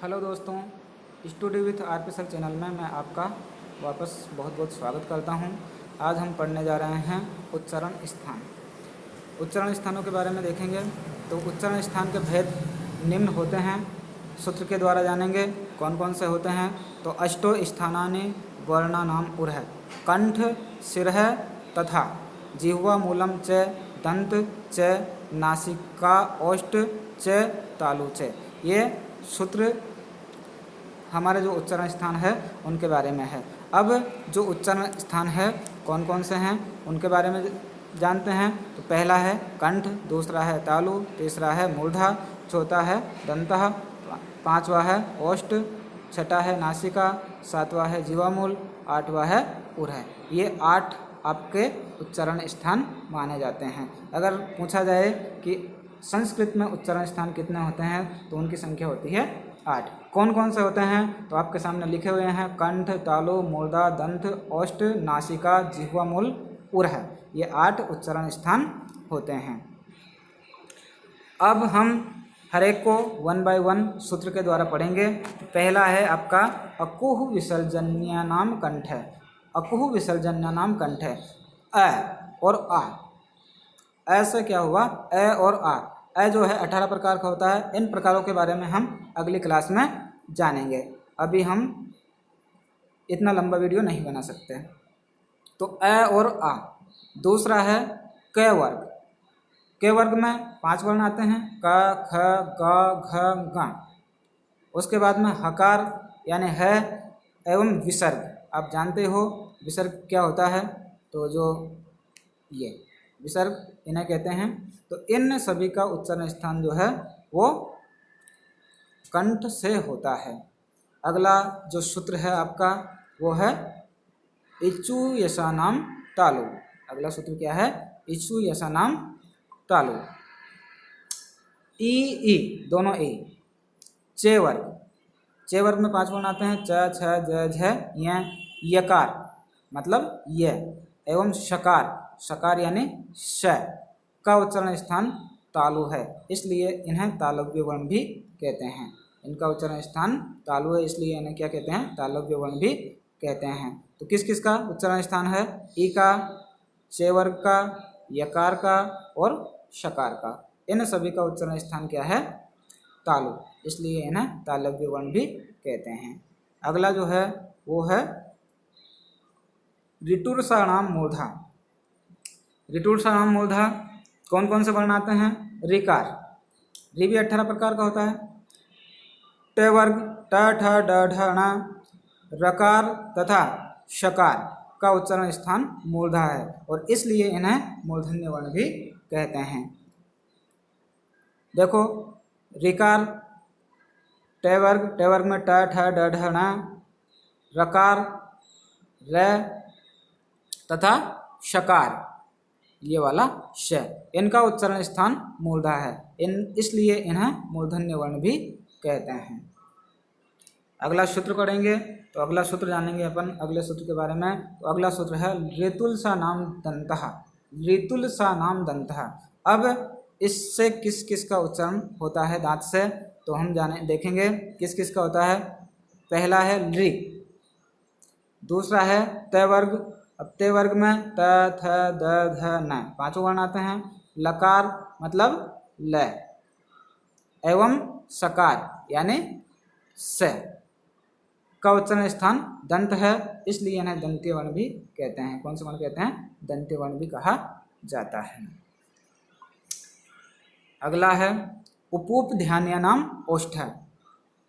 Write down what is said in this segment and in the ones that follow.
Hello दोस्तों, study with RP sir channel में मैं आपका वापस बहुत बहुत स्वागत करता हूं। आज हम पढ़ने जा रहे हैं उच्चारण स्थान। उच्चारण स्थानों के बारे में देखेंगे। तो उच्चारण स्थान के भेद निम्न होते हैं, सूत्र के द्वारा जानेंगे कौन कौन से होते हैं। तो अष्टो स्थानानि वर्णानाम उरः कंठ शिरः तथा जिह्वा मूलम च दंत च नासिका ओष्ठ च तालु च। ये सूत्र हमारे जो उच्चारण स्थान है उनके बारे में है। अब जो उच्चारण स्थान है कौन कौन से हैं उनके बारे में जानते हैं। तो पहला है कंठ, दूसरा है तालु, तीसरा है मूर्धा, चौथा है दंतः, पांचवा है ओष्ठ, छठा है नासिका, सातवां है जीवामूल, आठवां है उरः। ये 8 आपके उच्चारण स्थान माने जाते हैं। अगर पूछा जाए कि संस्कृत में उच्चारण स्थान कितने होते हैं तो उनकी संख्या होती है 8। कौन कौन से होते हैं तो आपके सामने लिखे हुए हैं कंठ, तालु, मूर्धा, दंत, ओष्ठ, नासिका, जिह्वा मूल, उरः। ये 8 उच्चारण स्थान होते हैं। अब हम हर एक को 1 बाय 1 सूत्र के द्वारा पढ़ेंगे। पहला है आपका अकुह विसर्जन्यानाम कंठ। अकुह विसर्जन्यानाम कंठ, अ और आ। ऐसे क्या हुआ, अ और आ। अ जो है 18 प्रकार का होता है। इन प्रकारों के बारे में हम अगली क्लास में जानेंगे। अभी हम इतना लंबा वीडियो नहीं बना सकते। तो अ और आ। दूसरा है क वर्ग। क वर्ग में 5 वर्ण आते हैं, क, ख, ग, घ, ङ। उसके बाद में हकार यानी है एवं विसर्ग। आप जानते हो विसर्ग क्या होता है, तो जो ये विसर्ग इन्हें कहते हैं। तो इन सभी का उच्चारण स्थान जो है वो कंठ से होता है। अगला जो सूत्र है आपका वो है इच्छु यशानाम तालु। अगला सूत्र क्या है, इच्छु यशानाम तालु। ई दोनों ई। चे वर्ग। चे वर्ग में 5 वर्ण आते हैं, च, छ, ज, झ, य। यकार मतलब ये एवं शकार, शकार यानी श का उच्चारण स्थान तालु है, इसलिए इन्हें तालव्य वर्ण भी कहते हैं। इनका उच्चारण स्थान तालु है, इसलिए इन्हें क्या कहते हैं, तालव्य वर्ण भी कहते हैं। तो किस किस का उच्चारण स्थान है, ई का, चे वर्ग का, यकार का और शकार का। इन सभी का उच्चारण स्थान क्या है, तालु, इसलिए इन्हें तालव्य वर्ण भी कहते हैं। अगला जो है वो है ऋटुरसाणाम मूर्धा। ऋटुरसाणाम मूर्धा कौन कौन से वर्ण आते हैं, ऋकार। ऋ भी 18 प्रकार का होता है। ट वर्ग ट, ठ, ड, ढ, ण। रकार तथा शकार का उच्चारण स्थान मूर्धा है और इसलिए इन्हें मूर्धन्य वर्ण भी कहते हैं। देखो ऋकार ट वर्ग में ट, ठ, ड, ढ, ण। रकार र तथा शकार ये वाला श, इनका उच्चारण स्थान मूर्धा है, इसलिए इन्हें मूर्धन्य वर्ण भी कहते हैं। अगला सूत्र पढ़ेंगे। तो अगला सूत्र जानेंगे अपन अगले सूत्र के बारे में। तो अगला सूत्र है ऋतुलसा नाम दंतः। ऋतुलसा नाम दंतः। अब इससे किस किस का उच्चारण होता है दांत से, तो हम देखेंगे किस किस का होता है। पहला है ऋ, दूसरा है त वर्ग। अब ते वर्ग में त, थ, द, ध, न 5 वर्ण आते हैं। लकार मतलब ल एवं सकार यानी स का उच्चारण स्थान दंत है, इसलिए इन्हें दंतीय वर्ण भी कहते हैं। कौन से वर्ण कहते हैं, दंतीय वर्ण भी कहा जाता है। अगला है उपूप ध्यान्यानाम ओष्ठ।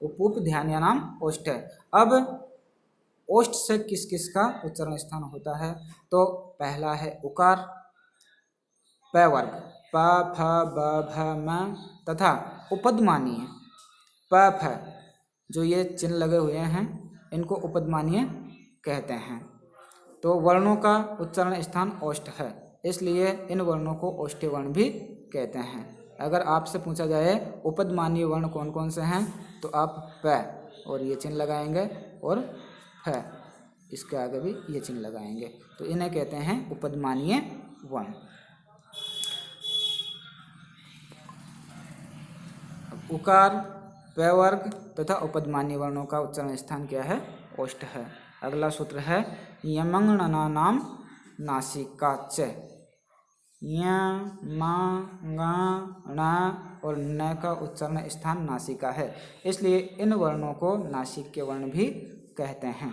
उपूप ध्यान्यानाम ओष्ठ। अब ओष्ठ से किस किस का उच्चारण स्थान होता है, तो पहला है उकार, प वर्ग प, फ, ब, भ, म तथा उपदमानीय प, फ जो ये चिन्ह लगे हुए हैं इनको उपदमानीय कहते हैं। तो वर्णों का उच्चारण स्थान ओष्ठ है, इसलिए इन वर्णों को ओष्ठीय वर्ण भी कहते हैं। अगर आपसे पूछा जाए उपदमानीय वर्ण कौन कौन से हैं, तो आप प और ये चिन्ह लगाएंगे और फ इसके आगे भी ये चिन्ह लगाएंगे, तो इन्हें कहते हैं उपदमानीय वर्ण। उकार प वर्ग तथा उपध्मानी वर्णों का उच्चारण स्थान क्या है? ओष्ठ है। अगला सूत्र है यमंगणना नाम नासिका च। य म ङ ण और न का उच्चारण स्थान नासिका है, इसलिए इन वर्णों को नासिक के वर्ण भी कहते हैं।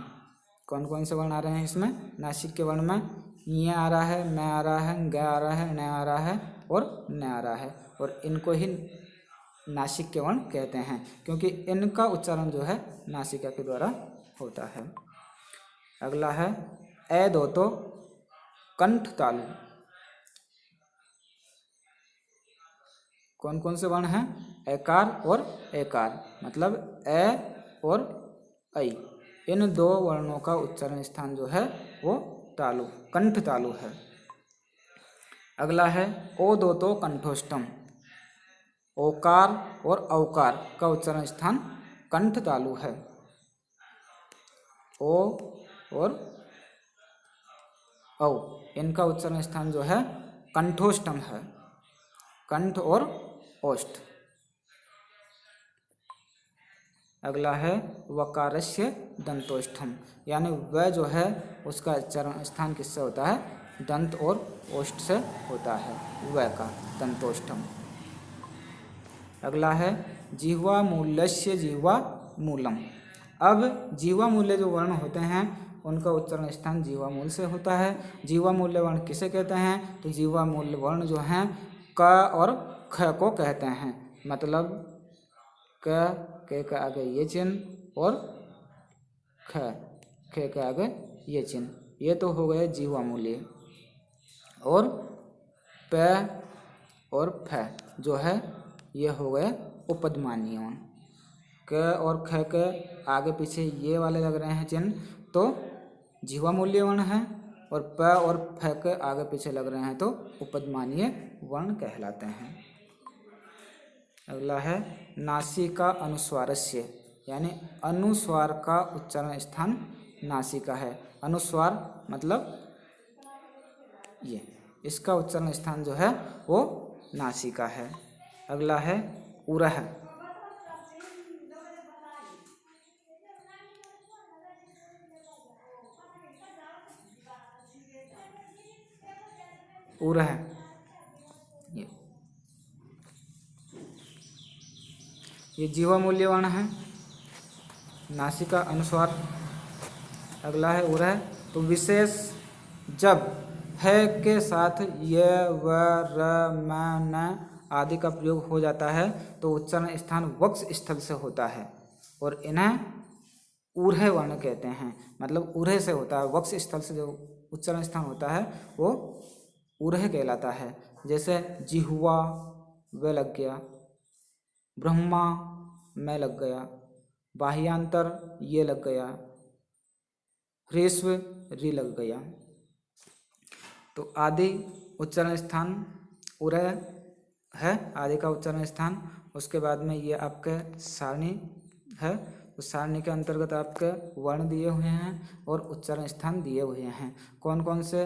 कौन कौन से वर्ण आ रहे हैं इसमें? नासिक के वर्ण में य आ रहा है, म आ रहा है, ग आ रहा है, न आ रहा है और न आ रहा है, और इनको ही नासिक के वर्ण कहते हैं क्योंकि इनका उच्चारण जो है नासिका के द्वारा होता है। अगला है ए दो तो कंठ तालु। कौन कौन से वर्ण हैं? एकार और एकार, मतलब ए और ऐ, इन दो वर्णों का उच्चारण स्थान जो है वो तालु, कंठ तालु है। अगला है ओ दो तो कंठोष्टम। ओकार और औकार का उच्चारण स्थान कंठ तालु है। ओ और औ इनका उच्चारण स्थान जो है कंठोष्टम है, कंठ और ओष्ठ। अगला है वकारस्य दंतोष्ठम, यानी वह जो है उसका उच्चारण स्थान किससे होता है? दंत और ओष्ठ से होता है, वह का दंतोष्ठम। अगला है जिह्वा मूलस्य जिह्वा मूलम। अब जीवा मूल्य जो वर्ण होते हैं उनका उच्चारण स्थान जीवा मूल से होता है। जीवा मूल्य वर्ण किसे कहते हैं? तो जीवा मूल्य वर्ण जो हैं क और ख को कहते हैं, मतलब के आगे ये चिन्ह और ख के आगे ये चिन्ह, ये तो हो गए जीवा मूल्य। और प और फ जो है ये हो गए उपध्मानीय वर्ण। क और ख के आगे पीछे ये वाले लग रहे हैं चिन्ह तो जीवा मूल्य वर्ण है, और प और फ के आगे पीछे लग रहे हैं तो उपध्मानीय वर्ण कहलाते हैं। अगला है नासिका अनुस्वारस्य, यानी अनुस्वार का उच्चारण स्थान नासिका है। अनुस्वार मतलब ये, इसका उच्चारण स्थान जो है वो नासिका है। अगला है उरह। उरह ये जीवा मूल्य वर्ण है, नासिका अनुस्वार। अगला है उरह, तो विशेष जब है के साथ य व र म न आदि का प्रयोग हो जाता है तो उच्चारण स्थान वक्ष स्थल से होता है और इन्हें ऊर्ध्व वर्ण कहते हैं, मतलब ऊर्ध्व से होता है। वक्ष स्थल से जो उच्चारण स्थान होता है वो ऊर्ध्व कहलाता है। जैसे जिह्वा व लग गया, ब्रह्मा में लग गया, बाह्यांतर ये लग गया, ह्रस्व रि लग गया। तो आदि उच्चारण स्थान ऊर्ध्व है, आदि का उच्चारण स्थान। उसके बाद में ये आपके सारणी है, उस सारणी के अंतर्गत आपके वर्ण दिए हुए हैं और उच्चारण स्थान दिए हुए हैं। कौन कौन से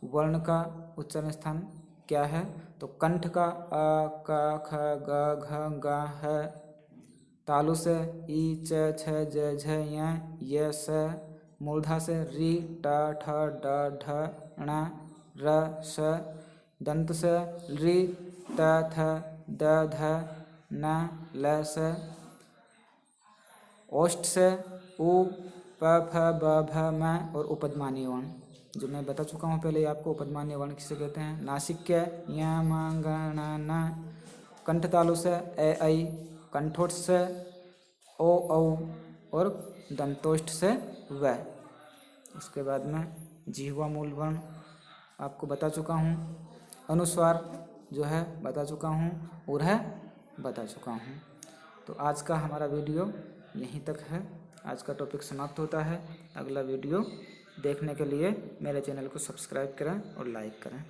वर्ण का उच्चारण स्थान क्या है? तो कंठ का अ क ख ग घ ग है, तालु से ई च छ ज झ य स, मूर्धा से रि ट ठ ड ढ ण र स, दंत से रि त थ द ध न ल स, ओष्ठ से उ प फ ब भ म और उपध्मानीय वर्ण जो मैं बता चुका हूँ पहले ही आपको। उपध्मानीय वर्ण किसे कहते हैं? नासिक्य य म ग ण न, कंठ तालु से ए ऐ, कंठोष्ठ से ओ औ और दंतोष्ठ से व। उसके बाद में जिह्वा मूल वर्ण आपको बता चुका हूँ, अनुस्वार जो है बता चुका हूँ, ऊर्ध्व बता चुका हूँ। तो आज का हमारा वीडियो यहीं तक है, आज का टॉपिक समाप्त होता है। अगला वीडियो देखने के लिए मेरे चैनल को सब्सक्राइब करें और लाइक करें।